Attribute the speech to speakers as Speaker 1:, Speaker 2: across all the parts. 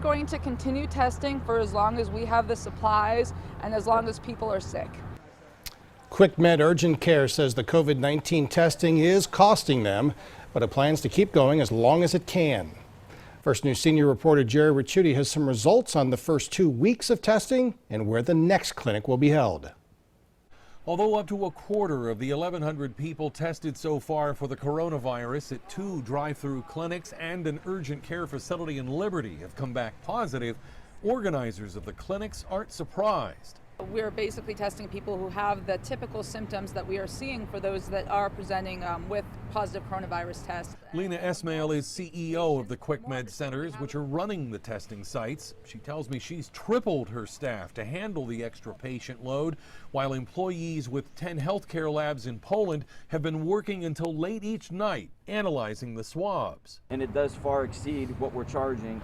Speaker 1: going to continue testing for as long as we have the supplies and as long as people are sick.
Speaker 2: QuickMed Urgent Care says the COVID-19 testing is costing them, but it plans to keep going as long as it can. First News senior reporter Jerry Ricciuti has some results on the first 2 weeks of testing and where the next clinic will be held.
Speaker 3: Although up to a quarter of the 1,100 people tested so far for the coronavirus at 2 drive-through clinics and an urgent care facility in Liberty have come back positive, organizers of the clinics aren't surprised.
Speaker 1: We're basically testing people who have the typical symptoms that we are seeing for those that are presenting with positive coronavirus tests.
Speaker 3: Lena Esmail is CEO of the QuickMed centers, which are running the testing sites. She tells me she's tripled her staff to handle the extra patient load, while employees with 10 healthcare labs in Poland have been working until late each night, analyzing the swabs.
Speaker 4: And it does far exceed what we're charging.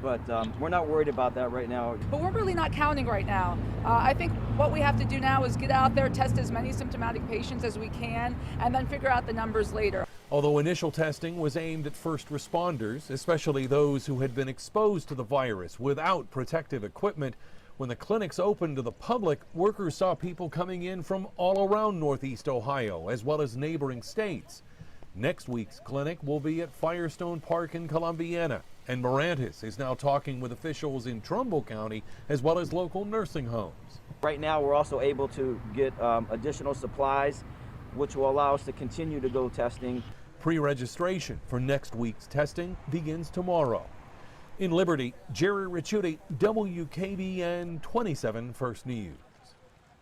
Speaker 4: But we're not worried about that right now.
Speaker 1: But we're really not counting right now. I think what we have to do now is get out there, test as many symptomatic patients as we can, and then figure out the numbers later.
Speaker 3: Although initial testing was aimed at first responders, especially those who had been exposed to the virus without protective equipment, when the clinics opened to the public, workers saw people coming in from all around Northeast Ohio, as well as neighboring states. Next week's clinic will be at Firestone Park in Columbiana, and Morantis is now talking with officials in Trumbull County as well as local nursing homes.
Speaker 4: Right now we're also able to get additional supplies, which will allow us to continue to go testing.
Speaker 3: Pre-registration for next week's testing begins tomorrow. In Liberty, Jerry Ricciuti, WKBN 27 First News.